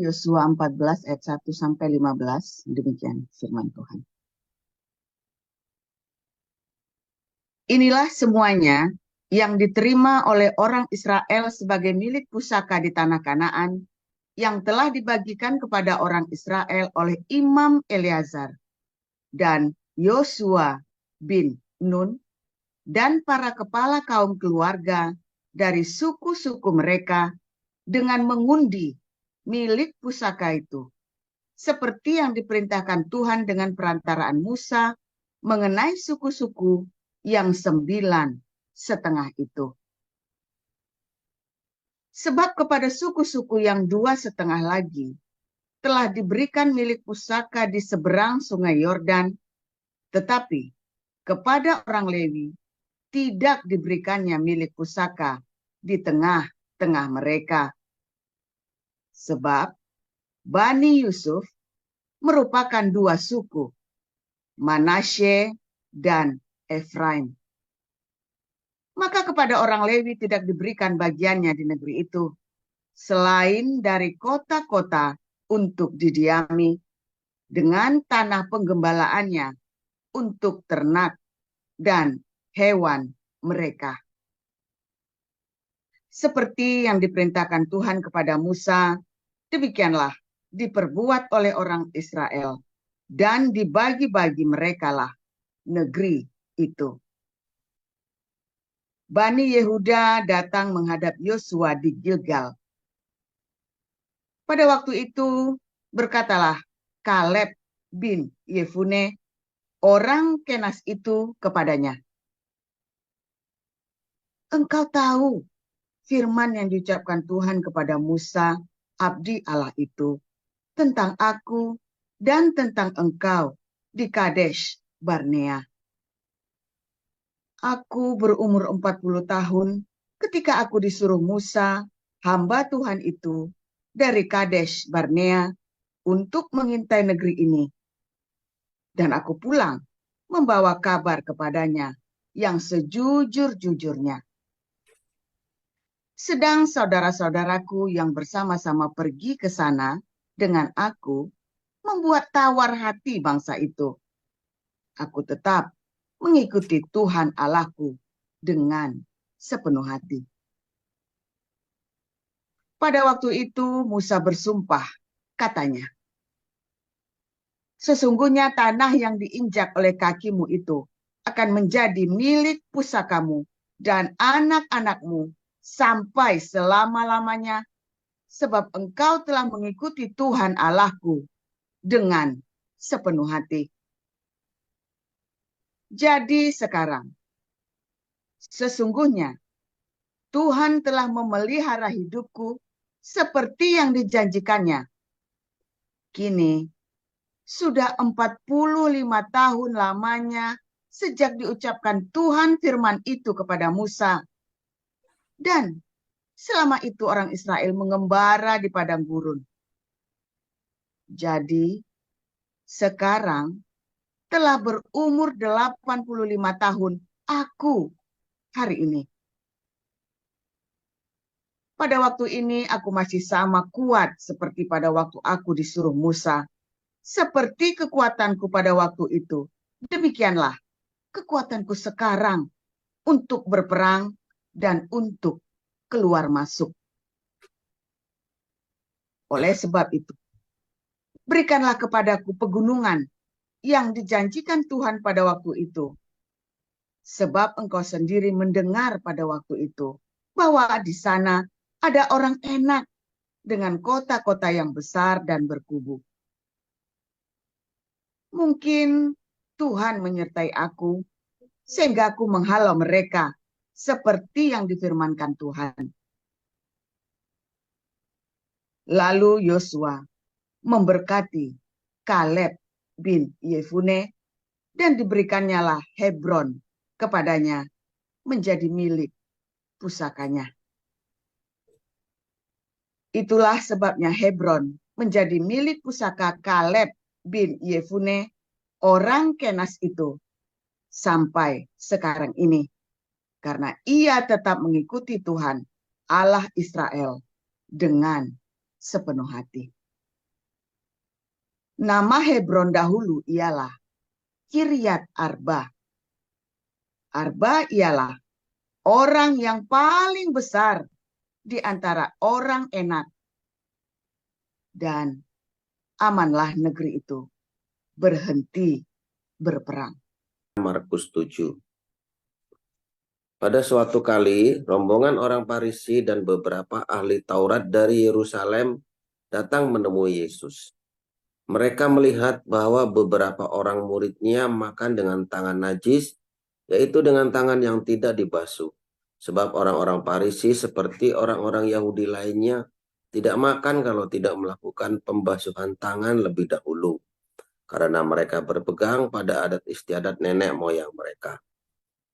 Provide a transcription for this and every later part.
Yosua 14 ayat 1 sampai 15. Demikian firman Tuhan. Inilah semuanya yang diterima oleh orang Israel sebagai milik pusaka di tanah Kanaan yang telah dibagikan kepada orang Israel oleh Imam Eleazar dan Yosua bin Nun dan para kepala kaum keluarga dari suku-suku mereka dengan mengundi milik pusaka itu, seperti yang diperintahkan Tuhan dengan perantaraan Musa mengenai suku-suku yang 9,5 itu. Sebab kepada suku-suku yang 2,5 lagi telah diberikan milik pusaka di seberang sungai Yordan, tetapi kepada orang Lewi tidak diberikannya milik pusaka di tengah-tengah mereka. Sebab Bani Yusuf merupakan 2 suku, Manasye dan Efraim. Maka kepada orang Lewi tidak diberikan bagiannya di negeri itu, selain dari kota-kota untuk didiami dengan tanah penggembalaannya untuk ternak dan hewan mereka. Seperti yang diperintahkan Tuhan kepada Musa, demikianlah diperbuat oleh orang Israel, dan dibagi-bagi merekalah negeri itu. Bani Yehuda datang menghadap Yosua di Gilgal. Pada waktu itu berkatalah Kaleb bin Yefune, orang Kenas itu kepadanya, "Engkau tahu firman yang diucapkan Tuhan kepada Musa, abdi Allah itu, tentang aku dan tentang engkau di Kadesh Barnea. Aku berumur 40 tahun ketika aku disuruh Musa, hamba Tuhan itu, dari Kadesh Barnea untuk mengintai negeri ini. Dan aku pulang membawa kabar kepadanya yang sejujur-jujurnya. Sedang saudara-saudaraku yang bersama-sama pergi ke sana dengan aku membuat tawar hati bangsa itu. Aku tetap mengikuti Tuhan Allahku dengan sepenuh hati." Pada waktu itu Musa bersumpah, katanya, "Sesungguhnya tanah yang diinjak oleh kakimu itu akan menjadi milik pusakamu dan anak-anakmu sampai selama-lamanya, sebab engkau telah mengikuti Tuhan Allahku dengan sepenuh hati. Jadi sekarang, sesungguhnya Tuhan telah memelihara hidupku seperti yang dijanjikannya. Kini sudah 45 tahun lamanya sejak diucapkan Tuhan firman itu kepada Musa. Dan selama itu orang Israel mengembara di padang gurun. Jadi sekarang telah berumur 85 tahun aku hari ini. Pada waktu ini aku masih sama kuat seperti pada waktu aku disuruh Musa. Seperti kekuatanku pada waktu itu, demikianlah kekuatanku sekarang untuk berperang dan untuk keluar masuk. Oleh sebab itu, berikanlah kepadaku pegunungan yang dijanjikan Tuhan pada waktu itu. Sebab engkau sendiri mendengar pada waktu itu bahwa di sana ada orang enak dengan kota-kota yang besar dan berkubu. Mungkin Tuhan menyertai aku sehingga aku menghalau mereka seperti yang difirmankan Tuhan." Lalu Yosua memberkati Kaleb bin Yefune dan diberikannya Hebron kepadanya menjadi milik pusakanya. Itulah sebabnya Hebron menjadi milik pusaka Kaleb bin Yefune, orang Kenas itu, sampai sekarang ini, karena ia tetap mengikuti Tuhan Allah Israel dengan sepenuh hati. Nama Hebron dahulu ialah Kiryat Arba. Arba ialah orang yang paling besar di antara orang Enak. Dan amanlah negeri itu berhenti berperang. Markus 7. Pada suatu kali, rombongan orang Farisi dan beberapa ahli Taurat dari Yerusalem datang menemui Yesus. Mereka melihat bahwa beberapa orang muridnya makan dengan tangan najis, yaitu dengan tangan yang tidak dibasuh. Sebab orang-orang Farisi seperti orang-orang Yahudi lainnya tidak makan kalau tidak melakukan pembasuhan tangan lebih dahulu, karena mereka berpegang pada adat istiadat nenek moyang mereka.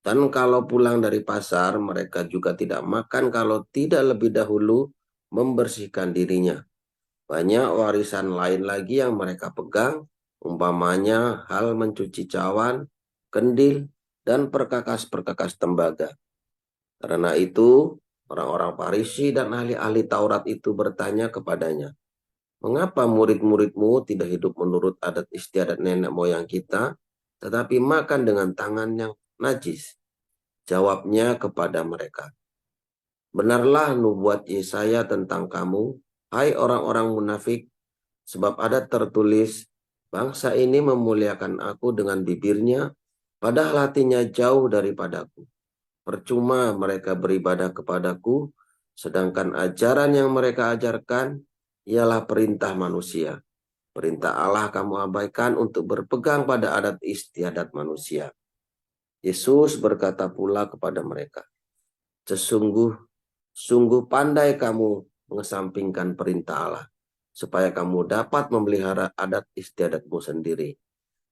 Dan kalau pulang dari pasar, mereka juga tidak makan kalau tidak lebih dahulu membersihkan dirinya. Banyak warisan lain lagi yang mereka pegang, umpamanya hal mencuci cawan, kendil, dan perkakas-perkakas tembaga. Karena itu, orang-orang Farisi dan ahli-ahli Taurat itu bertanya kepadanya, "Mengapa murid-muridmu tidak hidup menurut adat istiadat nenek moyang kita, tetapi makan dengan tangan yang najis?" Jawabnya kepada mereka, "Benarlah nubuat Yesaya tentang kamu, hai orang-orang munafik, sebab ada tertulis, bangsa ini memuliakan aku dengan bibirnya, padahal hatinya jauh daripadaku. Percuma mereka beribadah kepadaku, sedangkan ajaran yang mereka ajarkan ialah perintah manusia. Perintah Allah kamu abaikan untuk berpegang pada adat istiadat manusia." Yesus berkata pula kepada mereka, Sungguh pandai kamu mengesampingkan perintah Allah, supaya kamu dapat memelihara adat istiadatmu sendiri.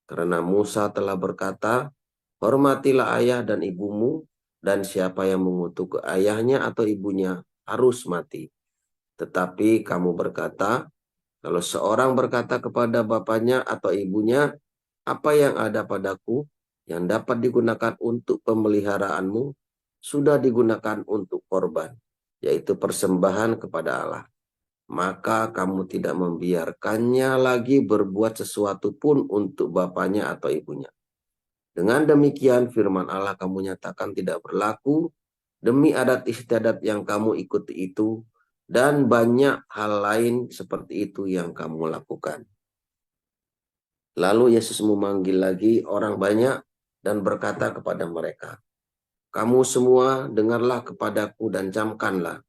Karena Musa telah berkata, hormatilah ayah dan ibumu, dan siapa yang mengutuk ayahnya atau ibunya harus mati. Tetapi kamu berkata, kalau seorang berkata kepada bapaknya atau ibunya, apa yang ada padaku, yang dapat digunakan untuk pemeliharaanmu, sudah digunakan untuk korban, yaitu persembahan kepada Allah. Maka kamu tidak membiarkannya lagi berbuat sesuatu pun untuk bapaknya atau ibunya. Dengan demikian firman Allah kamu nyatakan tidak berlaku demi adat istiadat yang kamu ikuti itu, dan banyak hal lain seperti itu yang kamu lakukan. Lalu Yesus memanggil lagi orang banyak dan berkata kepada mereka, "Kamu semua dengarlah kepadaku dan camkanlah.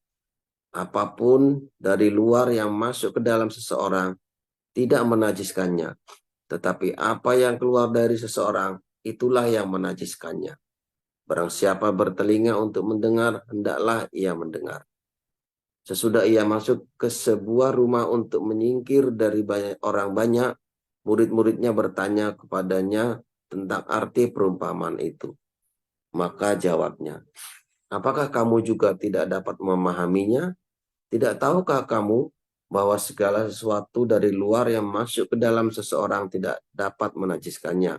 Apapun dari luar yang masuk ke dalam seseorang tidak menajiskannya, tetapi apa yang keluar dari seseorang itulah yang menajiskannya. Barang siapa bertelinga untuk mendengar, hendaklah ia mendengar." Sesudah ia masuk ke sebuah rumah untuk menyingkir dari orang banyak, murid-muridnya bertanya kepadanya tentang arti perumpamaan itu. Maka jawabnya, "Apakah kamu juga tidak dapat memahaminya? Tidak tahukah kamu bahwa segala sesuatu dari luar yang masuk ke dalam seseorang tidak dapat menajiskannya?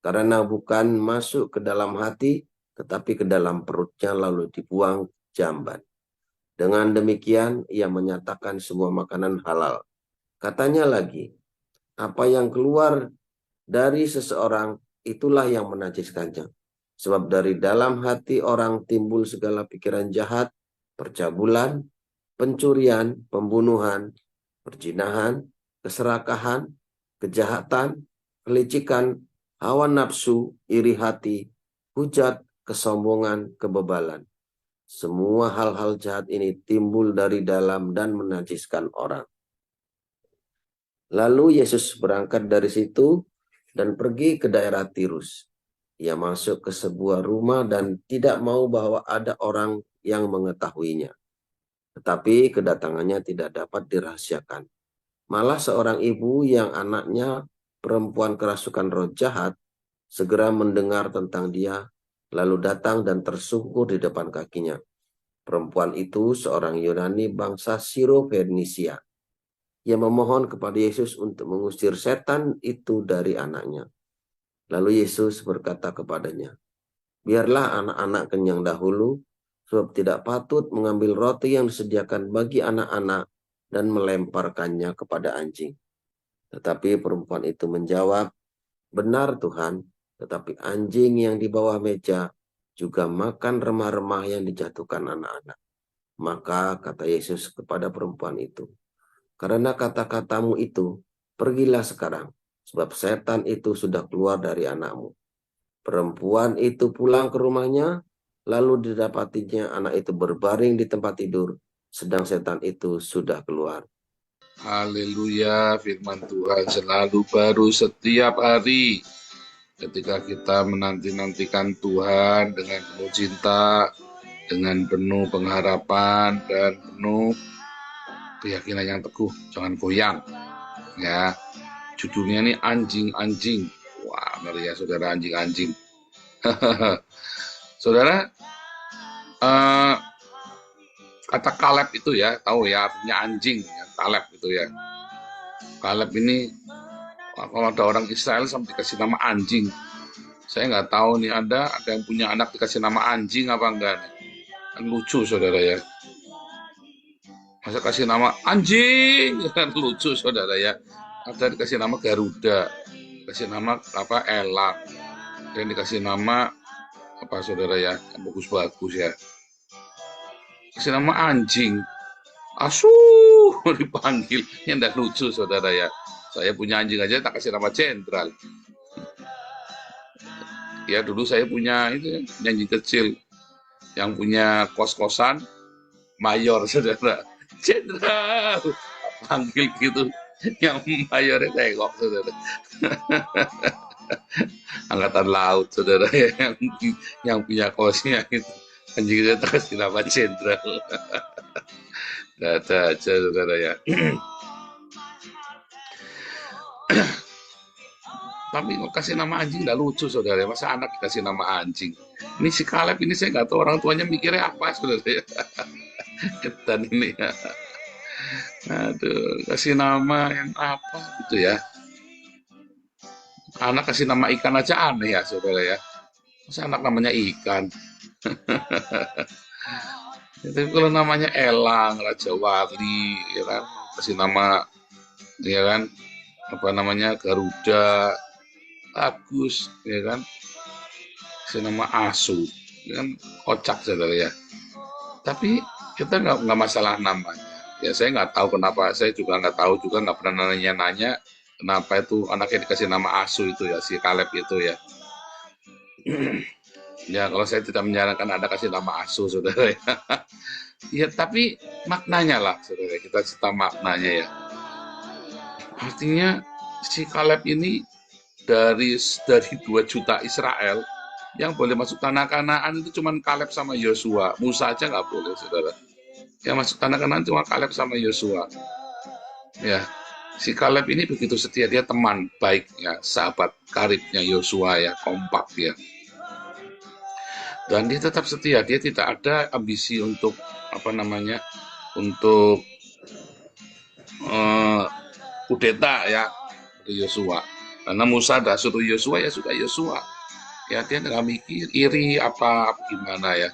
Karena bukan masuk ke dalam hati, tetapi ke dalam perutnya lalu dibuang jamban. Dengan demikian, ia menyatakan semua makanan halal." Katanya lagi, apa yang keluar dari seseorang, itulah yang menajiskannya. Sebab dari dalam hati orang timbul segala pikiran jahat, percabulan, pencurian, pembunuhan, perzinahan, keserakahan, kejahatan, kelicikan, hawa nafsu, iri hati, hujat, kesombongan, kebebalan. Semua hal-hal jahat ini timbul dari dalam dan menajiskan orang. Lalu Yesus berangkat dari situ dan pergi ke daerah Tirus. Ia masuk ke sebuah rumah dan tidak mau bahwa ada orang yang mengetahuinya. Tetapi kedatangannya tidak dapat dirahasiakan. Malah seorang ibu yang anaknya perempuan kerasukan roh jahat segera mendengar tentang dia, lalu datang dan tersungkur di depan kakinya. Perempuan itu seorang Yunani bangsa Siro-Fenisia. Ia memohon kepada Yesus untuk mengusir setan itu dari anaknya. Lalu Yesus berkata kepadanya, "Biarlah anak-anak kenyang dahulu, sebab tidak patut mengambil roti yang disediakan bagi anak-anak dan melemparkannya kepada anjing." Tetapi perempuan itu menjawab, "Benar Tuhan, tetapi anjing yang di bawah meja juga makan remah-remah yang dijatuhkan anak-anak." Maka kata Yesus kepada perempuan itu, "Karena kata-katamu itu, pergilah sekarang, sebab setan itu sudah keluar dari anakmu." Perempuan itu pulang ke rumahnya, lalu didapatinya anak itu berbaring di tempat tidur, sedang setan itu sudah keluar. Haleluya, firman Tuhan selalu baru setiap hari. Ketika kita menanti-nantikan Tuhan dengan penuh cinta, dengan penuh pengharapan, dan penuh keyakinan yang teguh, jangan goyang. Ya, judulnya ini anjing-anjing. Wah, ngeri ya saudara, anjing-anjing. Saudara, eh, kata Kaleb itu ya, tahu ya artinya anjing, ya, Kaleb itu ya. Kaleb ini, kalau ada orang Israel sampai dikasih nama anjing. Saya nggak tahu nih, ada yang punya anak dikasih nama anjing apa enggak nih? Kan lucu saudara ya. Masa kasih nama anjing, kan lucu saudara ya. Ada dikasih nama Garuda, dikasih nama apa Elang, dan dikasih nama apa saudara ya, yang bagus-bagus ya. Kasih nama anjing, asuh dipanggil, yang enggak lucu saudara ya. Saya punya anjing aja tak kasih nama Jenderal. Ya dulu saya punya itu anjing kecil yang punya kos-kosan mayor saudara. Jenderal panggil gitu, yang mayornya tengok saudara. Angkatan laut saudara ya, yang punya kosnya itu anjingnya kasih nama Jenderal. Ada aja saudara ya. Tapi kok kasih nama anjing nggak lucu saudara, masa anak dikasih nama anjing. Ini si Kaleb ini saya nggak tahu orang tuanya mikirnya apa saudara ya. Dan ini ya, aduh, kasih nama yang apa gitu ya. Anak kasih nama ikan aja aneh ya saudara ya, masa anak namanya ikan. Tapi kalau namanya Elang, Raja Wali, ya kan, kasih nama, ya kan, apa namanya Garuda, Agus, ya kan, kasih nama Asu, ya kan, kocak saudara ya. Tapi kita nggak masalah namanya. Ya saya nggak tahu kenapa, saya juga nggak tahu juga, nggak pernah nanya-nanya kenapa itu anaknya dikasih nama Asu itu ya, si Kaleb itu ya. Ya kalau saya tidak menyarankan Anda kasih nama Asu saudara ya. Ya tapi maknanya lah saudara, kita cerita maknanya ya. Artinya si Kaleb ini dari 2 juta Israel yang boleh masuk tanah Kanaan itu cuma Kaleb sama Yosua. Musa aja nggak boleh saudara. Yang masuk tanah Kanaan cuma Kaleb sama Yosua. Ya, si Kaleb ini begitu setia, dia teman baik ya, sahabat karibnya Yosua ya, kompak dia. Dan dia tetap setia, dia tidak ada ambisi untuk apa namanya, untuk kudeta ya dari Yosua. Karena Musa dah suruh Yosua ya sudah Yosua. Ya dia nggak mikir iri apa gimana ya.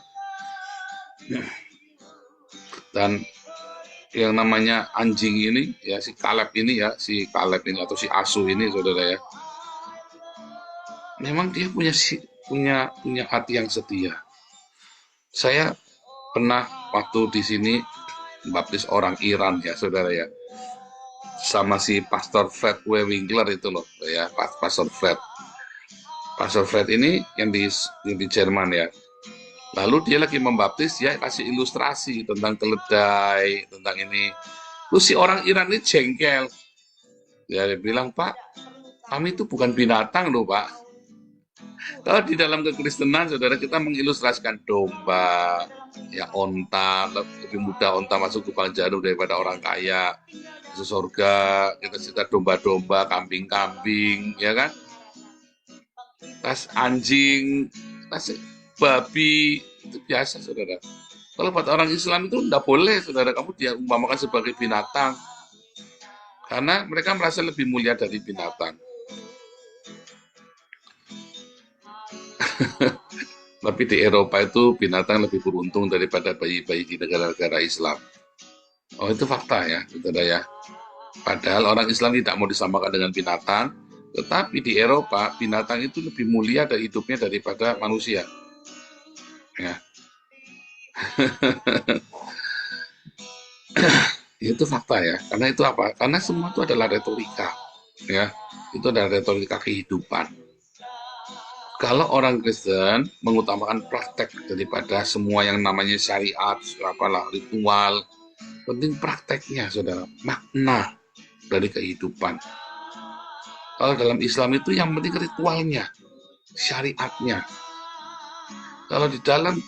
Dan yang namanya anjing ini ya, si Kaleb ini ya, si Kaleb ini atau si Asu ini saudara ya, memang dia punya hati yang setia. Saya pernah waktu di sini baptis orang Iran ya saudara ya, sama si Pastor Fred W. Winkler itu loh ya, Pastor Fred. Pastor Fred ini yang di Jerman ya. Lalu dia lagi membaptis, dia kasih ilustrasi tentang keledai, tentang ini. Terus si orang Iran ini jengkel. Dia bilang, "Pak, kami itu bukan binatang loh Pak." Kalau di dalam kekristenan, saudara, kita mengilustrasikan domba, ya onta, lebih mudah onta masuk lubang jarum daripada orang kaya. Masuk surga, kita cerita domba-domba, kambing-kambing, ya kan? Tas anjing, tas babi, itu biasa saudara. Kalau buat orang Islam itu tidak boleh saudara, kamu diumpamakan sebagai binatang, karena mereka merasa lebih mulia dari binatang. Tapi di Eropa itu binatang lebih beruntung daripada bayi-bayi di negara-negara Islam. Oh itu fakta ya saudara ya. Padahal orang Islam tidak mau disamakan dengan binatang, tetapi di Eropa binatang itu lebih mulia dari hidupnya daripada manusia. Ya, itu fakta ya. Karena itu apa? Karena semua itu adalah retorika. Ya, itu adalah retorika kehidupan. Kalau orang Kristen mengutamakan praktek daripada semua yang namanya syariat, apalah ritual, penting prakteknya, saudara, makna dari kehidupan. Kalau dalam Islam itu yang penting ritualnya, syariatnya. Kalau di dalam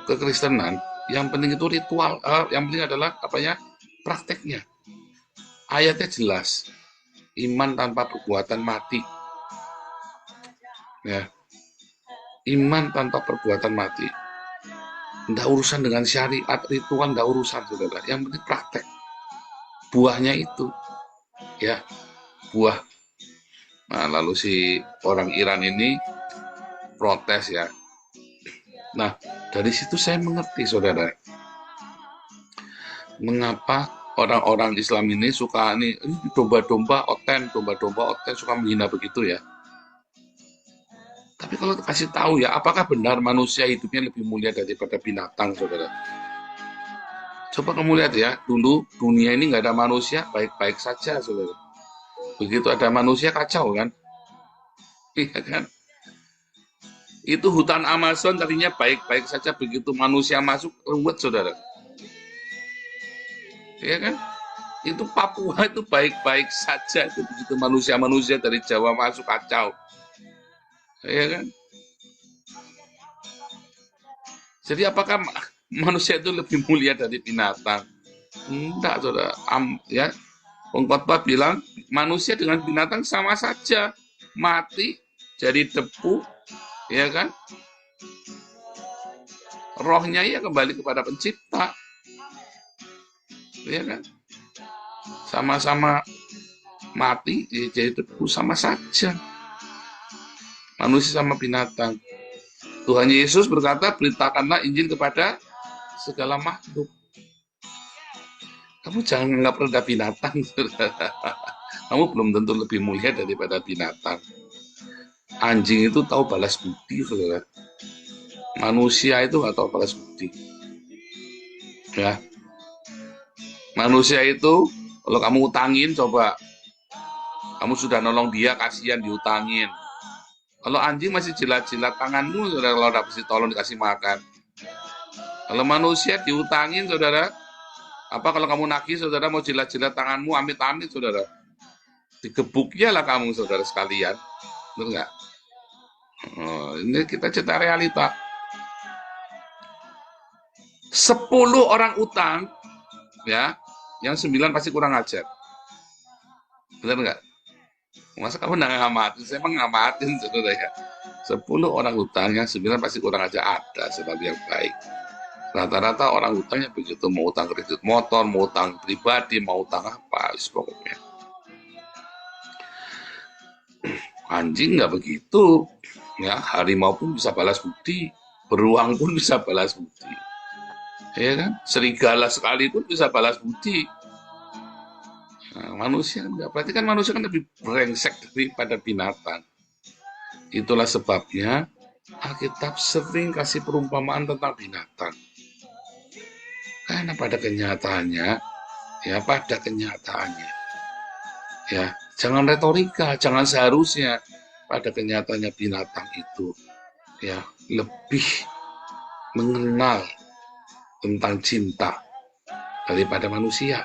kekristenan, yang penting itu ritual, yang penting adalah apanya? Prakteknya. Ayatnya jelas, iman tanpa perbuatan mati. Ya, iman tanpa perbuatan mati. Tidak urusan dengan syariat, ritual, tidak urusan, saudara. Yang penting praktek. Buahnya itu, ya, buah. Nah, lalu si orang Iran ini protes ya. Nah, dari situ saya mengerti, saudara, mengapa orang-orang Islam ini suka ini domba-domba oten suka menghina begitu ya. Tapi kalau kasih tahu ya, apakah benar manusia hidupnya lebih mulia daripada binatang, saudara? Coba kamu lihat ya, dulu dunia ini nggak ada manusia, baik-baik saja, saudara. Begitu ada manusia, kacau kan? Iya kan? Itu hutan Amazon tadinya baik-baik saja, begitu manusia masuk, ruwet, saudara. Iya kan? Itu Papua itu baik-baik saja, itu begitu manusia-manusia dari Jawa masuk, kacau. Iya kan? Jadi apakah manusia itu lebih mulia dari binatang? Enggak, saudara. Ya, Pengkhotbah bilang manusia dengan binatang sama saja, mati jadi debu, ya kan? Rohnya ya kembali kepada pencipta, ya kan? Sama-sama mati jadi debu, sama saja. Manusia sama binatang. Tuhan Yesus berkata, beritakanlah Injil kepada segala makhluk. Kamu jangan menganggap rendah binatang, saudara. Kamu belum tentu lebih mulia daripada binatang. Anjing itu tahu balas budi, saudara. Manusia itu nggak tahu balas budi. Ya. Manusia itu, kalau kamu utangin, coba. Kamu sudah nolong dia, kasihan diutangin. Kalau anjing masih jilat-jilat tanganmu, saudara, kalau tidak bisa tolong dikasih makan. Kalau manusia diutangin, saudara, apa kalau kamu nagih, saudara, mau jilat-jilat tanganmu, amit-amit, saudara. Digebuknya lah kamu, saudara sekalian. Betul nggak? Oh, ini kita cerita realita. 10 orang utang, ya, yang 9 pasti kurang ajar. Benar nggak? Masa kamu nggak ngamatin? Saya emang ngamatin, saudara ya. 10 orang utang, yang 9 pasti kurang ajar. Ada sebab yang baik. Rata-rata orang utangnya begitu, mau utang kredit motor, mau utang pribadi, mau utang apa, pokoknya. Anjing nggak begitu, ya. Harimau pun bisa balas budi, beruang pun bisa balas budi, ya kan? Serigala sekalipun bisa balas budi. Nah, manusia enggak, berarti kan manusia kan lebih brengsek daripada binatang. Itulah sebabnya Alkitab sering kasih perumpamaan tentang binatang. Karena pada kenyataannya, ya, jangan retorika, jangan seharusnya. Pada kenyataannya binatang itu, ya, lebih mengenal tentang cinta daripada manusia.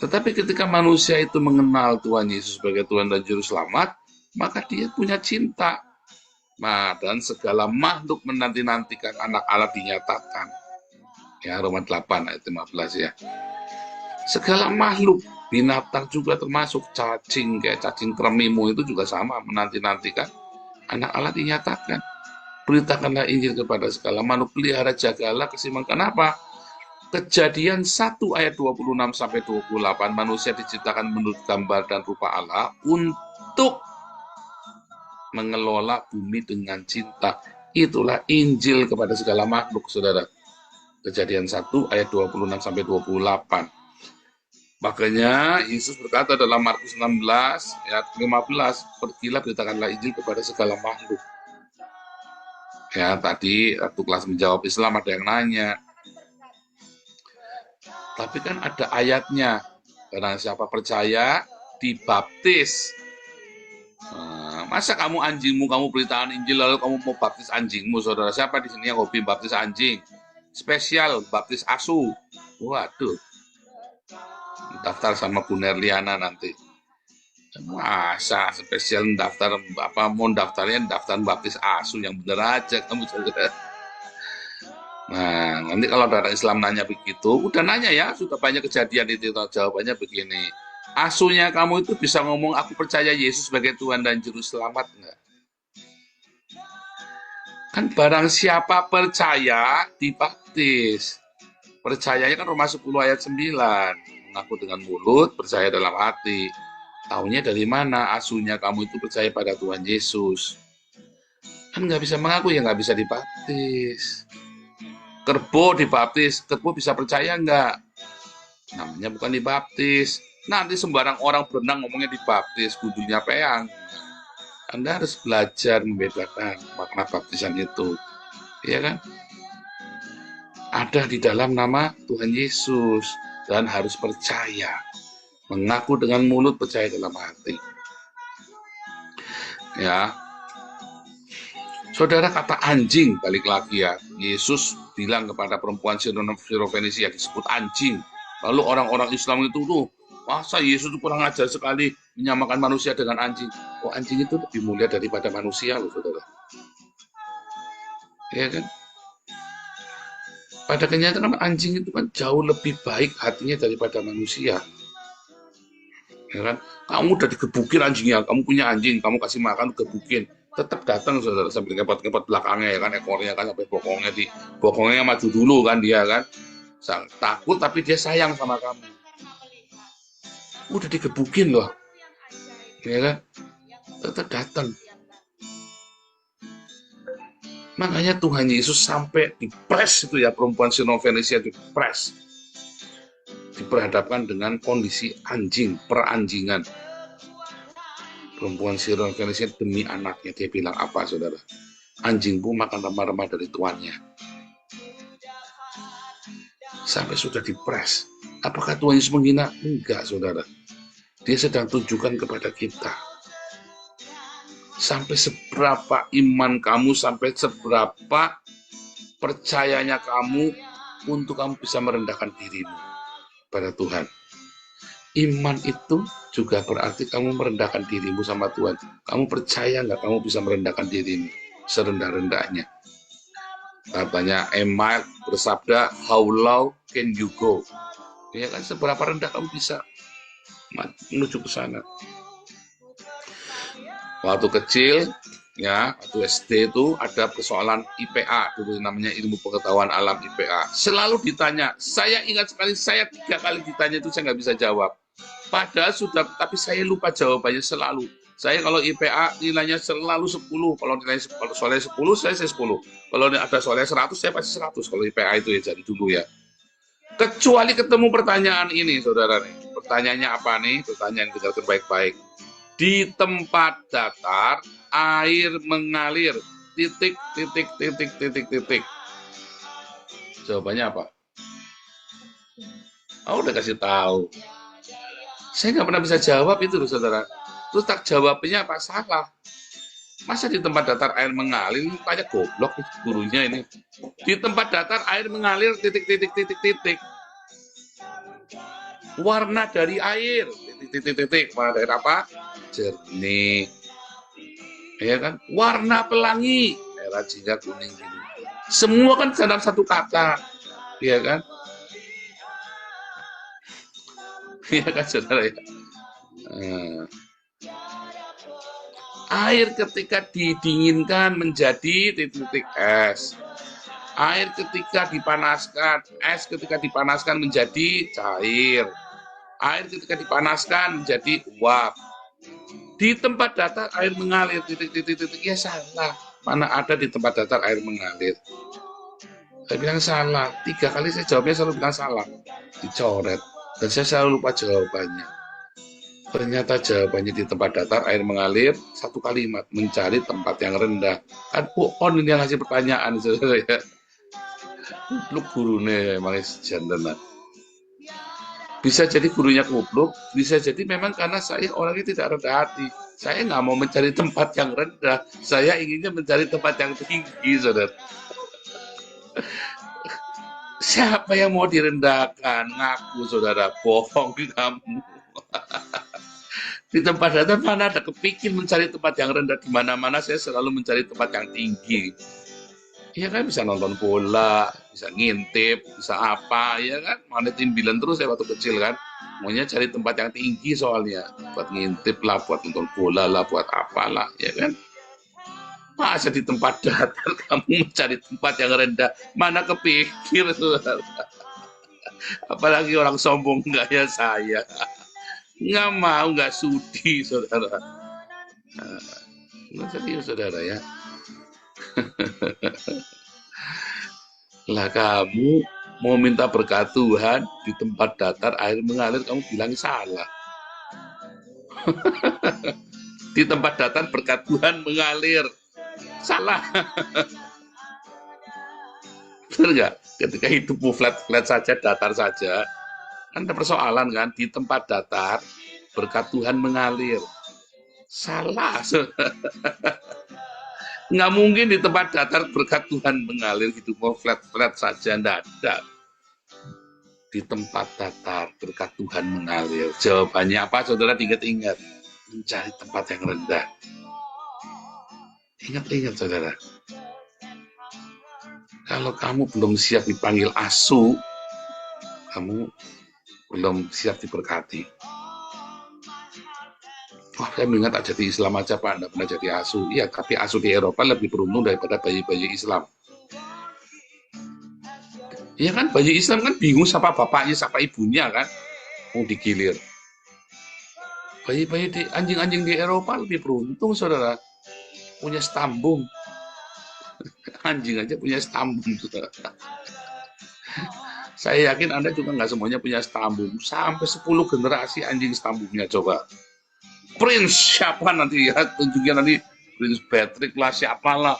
Tetapi ketika manusia itu mengenal Tuhan Yesus sebagai Tuhan dan Juru Selamat, maka dia punya cinta. Nah, dan segala makhluk menanti-nantikan anak Allah dinyatakan. Ya, Roma 8 ayat 15 ya. Segala makhluk, binatang juga termasuk, cacing, kayak cacing kremimu itu juga sama, menanti-nantikan anak Allah dinyatakan. Beritakanlah Injil kepada segala makhluk, pelihara jagalah keseimbangan. Kenapa? Kejadian 1 ayat 26 sampai 28, manusia diciptakan menurut gambar dan rupa Allah untuk mengelola bumi dengan cinta. Itulah Injil kepada segala makhluk, saudara. Kejadian 1 ayat 26 sampai 28. Makanya Yesus berkata dalam Markus 16 ayat 15, pergilah beritakanlah Injil kepada segala makhluk. Ya, tadi waktu kelas menjawab Islam ada yang nanya, tapi kan ada ayatnya, barang siapa percaya dibaptis. Nah, masa kamu anjingmu kamu beritakan Injil lalu kamu mau baptis anjingmu, saudara? Siapa di sini yang hobi baptis anjing? Spesial baptis asu. Waduh, daftar sama Bu Nerliana nanti. Masa spesial daftar apa, mau daftarnya daftar baptis asu, yang bener aja kamu, saudara. Nah, nanti kalau ada orang Islam nanya begitu, udah nanya ya, sudah banyak kejadian itu, jawabannya begini. Asunya kamu itu bisa ngomong aku percaya Yesus sebagai Tuhan dan Juru Selamat enggak? Kan barang siapa percaya dibaptis. Percayanya kan Roma 10 ayat 9. Mengaku dengan mulut, percaya dalam hati. Taunya dari mana asunya kamu itu percaya pada Tuhan Yesus? Kan nggak bisa mengaku ya nggak bisa dibaptis. Kerbo dibaptis, kerbo bisa percaya nggak? Namanya bukan dibaptis. Nanti sembarang orang berenang ngomongnya dibaptis, kudulnya peang. Anda harus belajar membedakan makna baptisan itu. Ya kan? Ada di dalam nama Tuhan Yesus dan harus percaya. Mengaku dengan mulut, percaya dalam hati. Ya. Saudara, kata anjing, balik lagi ya. Yesus bilang kepada perempuan Sirofenisia disebut anjing. Lalu orang-orang Islam itu tuh, masa Yesus itu kurang ajar sekali menyamakan manusia dengan anjing. Oh, anjing itu lebih mulia daripada manusia loh, saudara. Ya kan? Pada kenyataan anjing itu kan jauh lebih baik hatinya daripada manusia. Ya kan? Kamu udah digebukin anjingnya, kamu punya anjing, kamu kasih makan, gebukin. Tetap datang, saudara, sambil ngepot-ngepot belakangnya, ya kan, ekornya kan, sampai bokongnya maju dulu kan dia kan. Takut tapi dia sayang sama kamu. Udah digebukin loh. Ya kan? Tetap datang. Makanya Tuhan Yesus sampai dipres itu ya, perempuan Sirofenisia dipres. Diperhadapkan dengan kondisi anjing, peranjingan. Perempuan Sirofenisia demi anaknya, dia bilang apa, saudara? Anjingmu makan remah-remah dari tuannya. Sampai sudah dipres. Apakah Tuhan Yesus menghina? Enggak, saudara. Dia sedang tunjukkan kepada kita. Sampai seberapa iman kamu, sampai seberapa percayanya kamu untuk kamu bisa merendahkan dirimu pada Tuhan. Iman itu juga berarti kamu merendahkan dirimu sama Tuhan. Kamu percaya nggak kamu bisa merendahkan dirimu serendah-rendahnya? Katanya Emile bersabda, how low can you go? Ya kan, seberapa rendah kamu bisa menuju ke sana. Waktu kecil, ya, waktu SD itu ada persoalan IPA, dulu namanya ilmu pengetahuan alam IPA. Selalu ditanya, saya ingat sekali, saya 3 kali ditanya itu saya nggak bisa jawab. Padahal sudah, tapi saya lupa jawabannya selalu. Saya kalau IPA nilainya selalu 10, kalau nilai soalnya 10, saya 10. Kalau ada soalnya 100, saya pasti 100. Kalau IPA itu ya jadi dulu ya. Kecuali ketemu pertanyaan ini, saudara nih. Pertanyaannya apa nih? Pertanyaan yang dengarkan baik-baik. Di tempat datar, air mengalir, titik, titik, titik, titik, titik. Jawabannya apa? Oh, udah kasih tahu. Saya nggak pernah bisa jawab itu, saudara. Terus tak jawabnya apa? Salah. Masa di tempat datar air mengalir? Ini tanya goblok gurunya ini. Di tempat datar air mengalir, titik, titik, titik, titik. Warna dari air, titik, titik, titik. Warna dari apa? Jernih. Ya kan? Warna pelangi, merah, jingga, kuning, biru. Semua kan dalam satu kata. Ya kan? Ya kan, saudara ya? Air ketika didinginkan menjadi titik-titik es. Air ketika dipanaskan, es ketika dipanaskan menjadi cair. Air ketika dipanaskan menjadi uap. Di tempat datar air mengalir, titik-titik-titik, ya salah. Mana ada di tempat datar air mengalir? Saya bilang salah. 3 kali saya jawabnya selalu bilang salah. Dicoret. Dan saya selalu lupa jawabannya. Ternyata jawabannya di tempat datar air mengalir, satu kalimat, mencari tempat yang rendah. Kan pohon ini yang ngasih pertanyaan, saudara ya. Lu gurunya emang jandanan. Bisa jadi gurunya kupluk, bisa jadi memang karena saya orangnya tidak rendah hati. Saya nggak mau mencari tempat yang rendah, saya inginnya mencari tempat yang tinggi, saudara. Siapa yang mau direndahkan? Ngaku, saudara, bohong kamu. Di tempat datar mana ada kepikir mencari tempat yang rendah, di mana-mana saya selalu mencari tempat yang tinggi. Iya kan, bisa nonton bola, bisa ngintip, bisa apa, ya kan? Mana timbilan terus saya waktu kecil kan. Maunya cari tempat yang tinggi soalnya. Buat ngintip lah, buat nonton bola lah, buat apalah, ya kan? Masa di tempat datar kamu mencari tempat yang rendah? Mana kepikir, saudara. Apalagi orang sombong kayak saya. Nggak mau, nggak sudi, saudara. Nah, serius, saudara ya. Lah kamu mau minta berkat Tuhan di tempat datar air mengalir, kamu bilang salah. Di tempat datar berkat Tuhan mengalir, salah. Benar nggak? Ketika hidupmu flat saja, datar saja, kan ada persoalan kan? Di tempat datar berkat Tuhan mengalir, salah. Nggak mungkin di tempat datar berkat Tuhan mengalir, hidupmu flat saja, nggak ada. Di tempat datar berkat Tuhan mengalir. Jawabannya apa, saudara? Ingat-ingat, mencari tempat yang rendah. Ingat-ingat, saudara. Kalau kamu belum siap dipanggil asu, kamu belum siap diberkati. Wah, saya mengingat tak jadi Islam aja, Pak, enggak pernah jadi asu. Iya, tapi asu di Eropa lebih beruntung daripada bayi-bayi Islam. Iya kan, bayi Islam kan bingung siapa bapaknya, siapa ibunya kan. Mau digilir. Bayi-bayi di anjing-anjing di Eropa lebih beruntung, saudara. Punya stambung. Anjing aja punya stambung, saudara. Saya yakin Anda juga nggak semuanya punya stambung. Sampai 10 generasi anjing stambungnya, coba. Prince siapa nanti ya, tunjuknya nanti Prince Patrick lah, siapalah,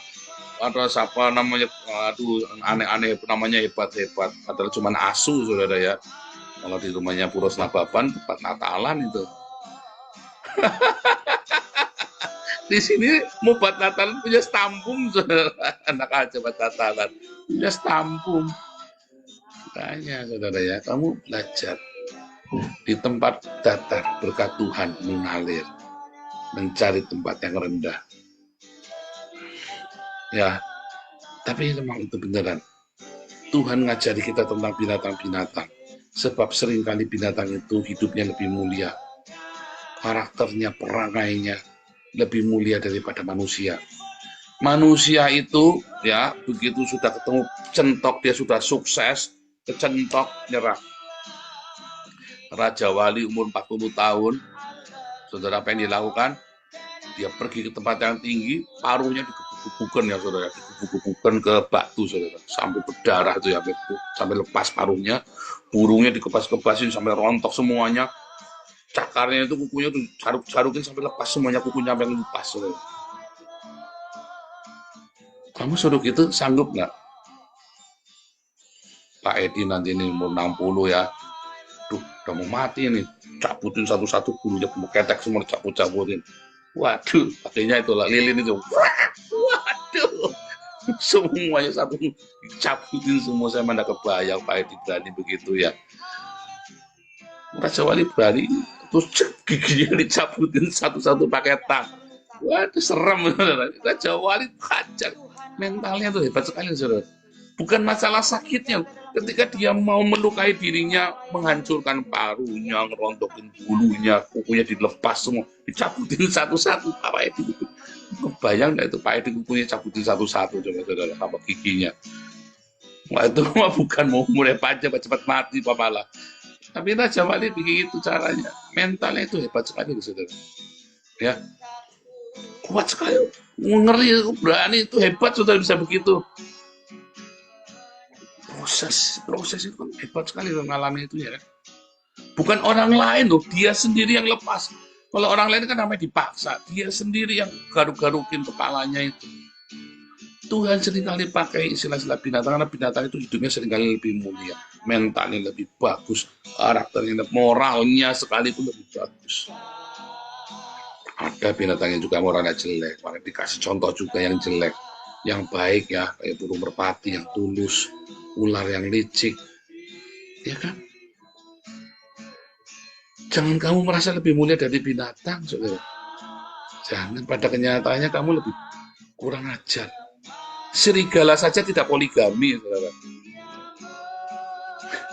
atau siapa namanya, aduh aneh-aneh namanya, hebat-hebat, padahal cuma asu, saudara ya. Kalau di rumahnya Puros Nababan, tempat Natalan itu. Di sini mau buat Natalan punya stambung, saudara. Anak aja buat Natalan punya stambung. Makanya, saudara ya, kamu belajar. Di tempat datar berkat Tuhan mengalir, mencari tempat yang rendah. Ya, tapi memang itu beneran. Tuhan ngajari kita tentang binatang-binatang. Sebab seringkali binatang itu hidupnya lebih mulia. Karakternya, perangainya lebih mulia daripada manusia. Manusia itu ya, begitu sudah ketemu centok, dia sudah sukses, kecentok, nyerah. Raja Wali umur 40 tahun, saudara, apa yang dilakukan? Dia pergi ke tempat yang tinggi, paruhnya digebuk-gebukan ya, saudara, digebuk-gebukan ke batu, saudara, sampai berdarah itu ya, sampai lepas paruhnya, burungnya dikepas-kepasin sampai rontok semuanya, cakarnya itu, kukunya tuh caruk-carukin sampai lepas semuanya, kukunya sampai lepas, saudara. Kamu suruh gitu, sanggup nggak? Pak Edi nanti ini umur 60 ya, udah mau mati nih, cabutin satu-satu bulunya, ketek semua cabut-cabutin. Waduh, pakainya itulah lilin itu. Waduh, semuanya satu cabutin semua. Saya mana kebayang Pak Edi berani begitu ya. Raja Wali berani, terus giginya dicabutin satu-satu pakai tang. Waduh, serem. Raja Wali kacang. Mentalnya tuh hebat sekali, saudara. Bukan masalah sakitnya, ketika dia mau melukai dirinya, menghancurkan paruhnya, ngerontokin bulunya, kukunya dilepas semua, dicabutin satu-satu. Pak Edi, kebayang nggak itu Pak Edi kukunya cabutin satu-satu, coba saudara, sama giginya. Wah, itu mah bukan mau mulai panjang cepat mati papalah. Tapi Raja Wali begitu caranya, mentalnya itu hebat sekali, saudara. Ya, kuat sekali, ngeri, berani, itu hebat, saudara, bisa begitu. Proses itu hebat sekali mengalami itu ya. Bukan orang lain loh, dia sendiri yang lepas. Kalau orang lain kan namanya dipaksa, dia sendiri yang garuk-garukin kepalanya itu. Tuhan seringkali pakai istilah-istilah binatang, karena binatang itu hidupnya seringkali lebih mulia, mentalnya lebih bagus, karakternya, moralnya sekalipun lebih bagus. Ada binatang yang juga moralnya jelek, maka dikasih contoh juga yang jelek, yang baik ya, kayak burung merpati yang tulus, ular yang licik, ya kan? Jangan kamu merasa lebih mulia dari binatang, saudara. Jangan, pada kenyataannya kamu lebih kurang ajar. Serigala saja tidak poligami, saudara.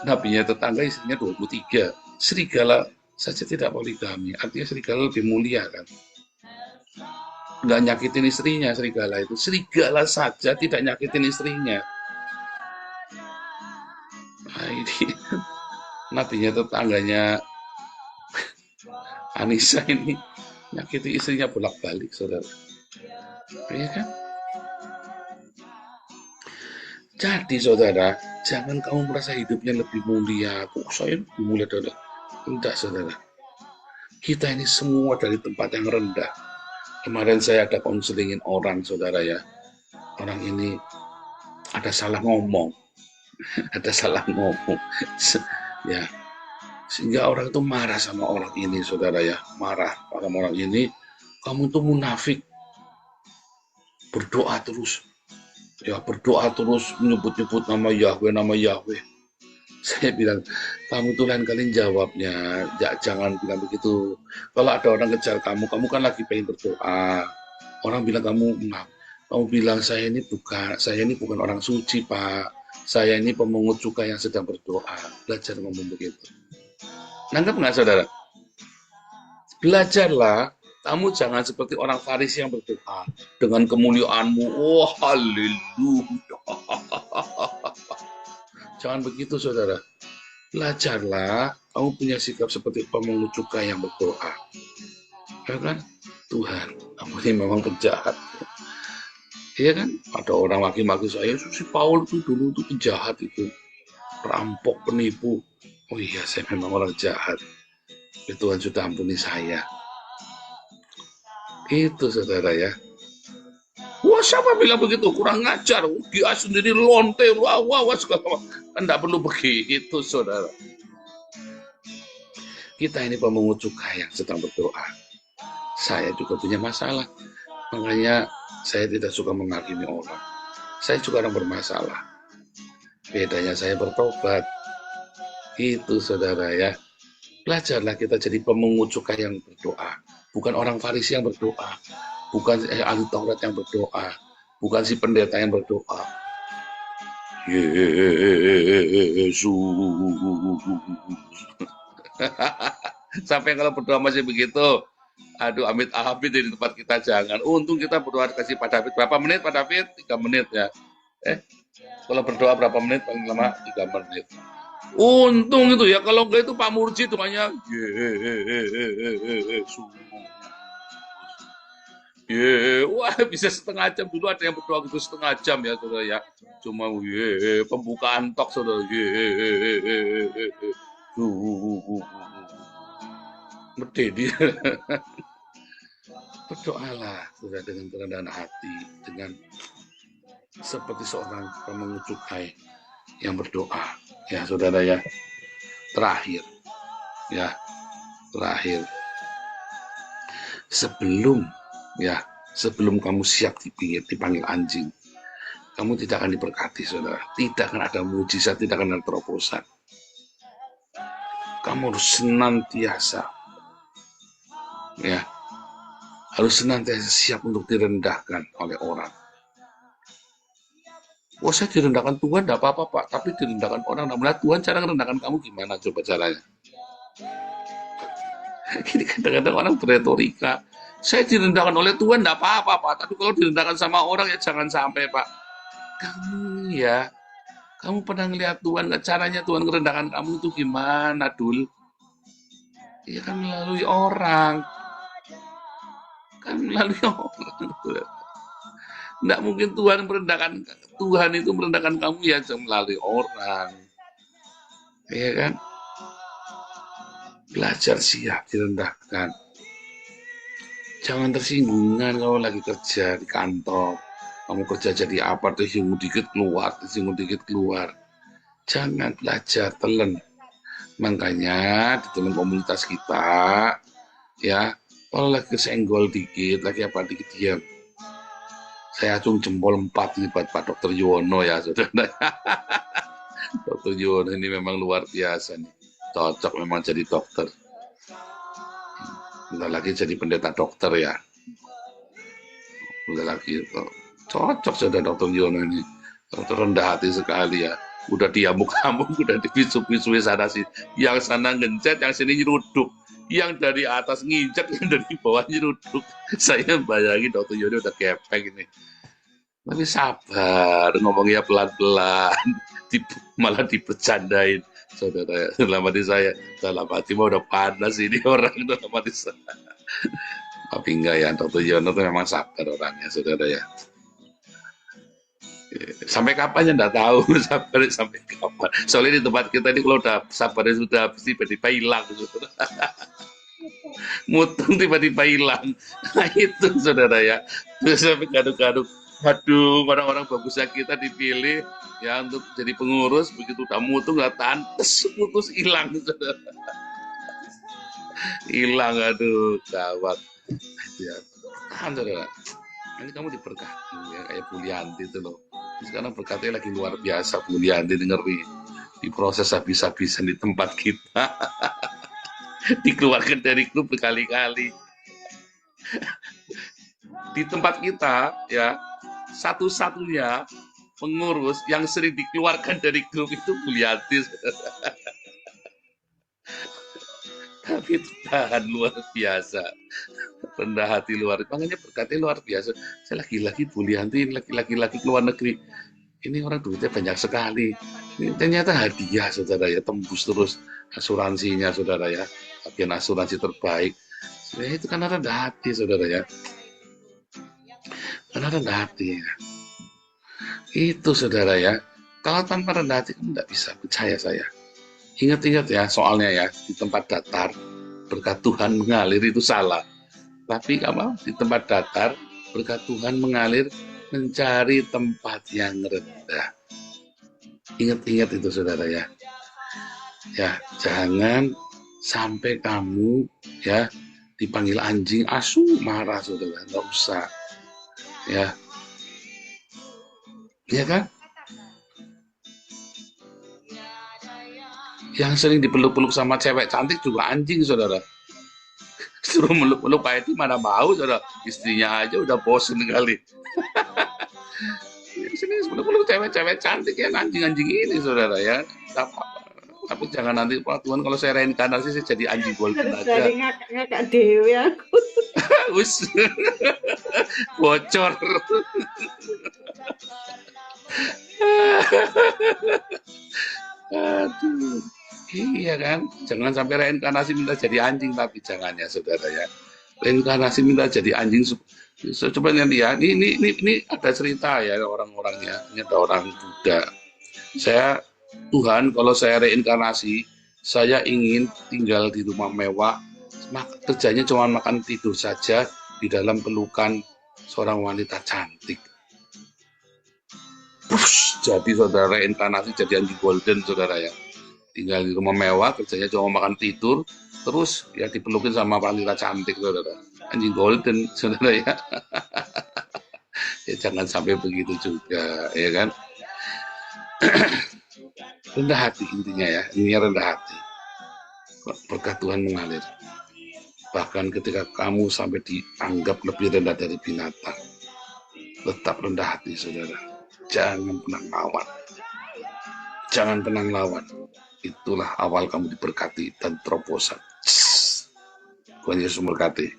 Nabinya tetangga istrinya 23. Serigala saja tidak poligami. Artinya serigala lebih mulia kan. Nggak nyakitin istrinya serigala itu. Serigala saja tidak nyakitin istrinya. Nah ini nabinya tetangganya Anissa ini nyakiti istrinya bolak-balik, saudara. Iya kan? Jadi, saudara, jangan kamu merasa hidupnya lebih mulia. Kok saya lebih mulia dari... Tidak, saudara. Kita ini semua dari tempat yang rendah. Kemarin saya ada konselingin orang, saudara ya. Orang ini ada salah ngomong. Ada salah ngomong. Ya, sehingga orang itu marah sama orang ini, saudara ya. Marah sama orang ini, kamu tuh munafik. Berdoa terus. Ya, berdoa terus, menyebut-nyebut nama Yahweh, nama Yahweh. Saya bilang, kamu tuh lain kali jawabnya, jangan bilang begitu. Kalau ada orang kejar kamu kan lagi pengen berdoa. Orang bilang kamu bilang saya ini bukan orang suci, Pak. Saya ini pemungut cukai yang sedang berdoa. Belajar ngomong begitu. Nangkep nggak, saudara? Belajarlah, kamu jangan seperti orang Farisi yang berdoa dengan kemuliaanmu. Oh, haleluya. Jangan begitu, saudara. Belajarlah, kamu punya sikap seperti pemungut cukai yang berdoa. Ya kan? Tuhan, kamu ini memang penjahat. Iya kan? Ada orang maki-maki saya, si Paul itu dulu itu penjahat itu. Perampok, penipu. Oh iya, saya memang orang jahat. Tuhan sudah ampuni saya. Itu, saudara ya. Wah, siapa bilang begitu? Kurang ngajar. Dia sendiri lonte, wah, segala macam. Kan tidak perlu begitu, saudara. Kita ini pemungut cukai yang sedang berdoa. Saya juga punya masalah. Makanya saya tidak suka menghakimi orang. Saya juga orang bermasalah. Bedanya saya bertobat. Itu, saudara ya. Belajarlah kita jadi pemungut cukai yang berdoa. Bukan orang Farisi yang berdoa. Bukan ahli Taurat yang berdoa. Bukan si pendeta yang berdoa. Yesus. Sampai kalau berdoa masih begitu. Aduh, amit-amit di tempat kita jangan. Untung kita berdoa kasih Pak David. Berapa menit Pak David? 3 menit ya. Kalau berdoa berapa menit? Paling lama 3 menit. Untung itu ya, kalau enggak itu Pak Murji itu hanya wah bisa setengah jam. Dulu ada yang berdoa gitu setengah jam ya, saudara ya. Cuma pembukaan tok, saudara. Merdedi. Berdoalah, saudara, dengan kerendahan hati, dengan seperti seorang pemungut cukai yang berdoa. Ya, saudara ya. Terakhir. Sebelum kamu siap dipanggil anjing, kamu tidak akan diberkati, saudara. Tidak akan ada mujizat, tidak akan ada terobosan. Kamu harus senantiasa siap untuk direndahkan oleh orang. Wah, saya direndahkan Tuhan, tidak apa-apa, Pak. Tapi direndahkan orang, namanya Tuhan cara merendahkan kamu gimana? Coba caranya. Ini kadang-kadang orang beretorika. Saya direndahkan oleh Tuhan, tidak apa-apa, Pak. Tapi kalau direndahkan sama orang, ya jangan sampai, Pak. Kamu pernah ngelihat Tuhan, caranya Tuhan merendahkan kamu itu gimana, Dul? Ya kan melalui orang. Tidak mungkin Tuhan itu merendahkan kamu ya melalui orang. Iya kan? Belajar siap direndahkan. Jangan tersinggungan kalau lagi kerja di kantor. Kamu kerja jadi apa, tersinggung dikit keluar, tersinggung dikit keluar. Jangan, belajar, telan. Makanya di dalam komunitas kita, ya, kalau lagi kesenggol dikit, lagi apa dikit, diam. Saya acung jempol 4 ini buat Pak Dokter Yuwono ya, saudara. Dokter Yuwono ini memang luar biasa nih. Cocok memang jadi dokter. Bentar lagi jadi pendeta dokter ya. Udah lagi cocok sudah Dokter Yuwono ini. Dokter rendah hati sekali ya. Udah diamuk-amuk, udah dipisu-pisui sana sih. Yang sana ngencet, yang sini nyeruduk. Yang dari atas nginjek, yang dari bawah nyeruduk. Saya bayangin Dokter Yuwono udah gepeng ini. Tapi sabar, ngomongnya pelan-pelan. Malah dibercandain. Saudara, dalam hati saya, dalam hati mah udah panas ini orang dalam hati saya. Tapi enggak ya, Dokter Yuwono itu memang sabar orangnya, saudara ya. Sampai kapan ya enggak tahu, sabar sampai kapan. Soalnya di tempat kita ini kalau udah sabarnya sudah habis tiba-tiba hilang, saudara. Mutung tiba-tiba hilang. Nah itu saudara ya. Terus sampai kadang-kadang, aduh, orang-orang bagusnya kita dipilih ya untuk jadi pengurus, begitu udah mutung nggak tantes, putus hilang, saudara. Hilang, aduh, gawat. Ya, tahan saudara. Ini kamu diberkati ya, kayak Bu Lianti itu loh. Sekarang berkatnya lagi luar biasa, Bu Lianti, ngeri. Diproses habis-habisan di tempat kita. Dikeluarkan dari grup berkali-kali. Di tempat kita ya, satu-satunya pengurus yang sering dikeluarkan dari grup itu Bu Lianti. Tapi tahan, luar biasa. Rendah hati luar, makanya berkatnya luar biasa. Saya lagi-lagi Bu Lianti, lagi-lagi keluar negeri. Ini orang duitnya banyak sekali. Ini ternyata hadiah, saudara ya, tembus terus asuransinya, saudara ya. Bagian asuransi terbaik. Ya, itu karena rendah hati, saudara ya. Karena rendah hati. Ya. Itu, saudara ya. Kalau tanpa rendah hati, kamu tidak bisa, percaya saya. Ingat-ingat ya, soalnya ya, di tempat datar, berkat Tuhan mengalir itu salah. Tapi kamu di tempat datar, berkat Tuhan mengalir mencari tempat yang rendah. Ingat-ingat itu saudara ya. Ya, jangan sampai kamu ya dipanggil anjing asu marah saudara, nggak usah. Ya. Iya kan? Yang sering dipeluk-peluk sama cewek cantik juga anjing saudara. Suruh meluk-meluk Pak Edi mana mau saudara, istrinya aja udah bosen kali. Di sini meluk-meluk cewek-cewek cantik ya, anjing-anjing ini saudara ya. Tapi jangan nanti Pak Tuhan kalau saya reinkarnasi saya jadi anjing golden aja. Jadi ngakak dewe aku. Us bocor. Aduh. Iya kan, jangan sampai reinkarnasi minta jadi anjing, tapi jangan ya saudara ya. Reinkarnasi minta jadi anjing. Coba lihat, ini ada cerita ya orang-orangnya. Ini ada orang Buddha. Saya Tuhan, kalau saya reinkarnasi, saya ingin tinggal di rumah mewah. Kerjanya cuma makan tidur saja di dalam pelukan seorang wanita cantik. Push, jadi saudara reinkarnasi jadi anjing golden saudara ya. Tinggal di rumah mewah, kerjanya cuma makan tidur, terus ya dipelukin sama wanita cantik, saudara. Anjing golden, saudara ya. Ya jangan sampai begitu juga, ya kan. Rendah hati intinya ya, ini rendah hati. Berkat Tuhan mengalir. Bahkan ketika kamu sampai dianggap lebih rendah dari binatang, tetap rendah hati, saudara. Jangan pernah lawan. Jangan pernah lawan. Itulah awal kamu diberkati dan terobosan. Tuhan Yesus memberkati.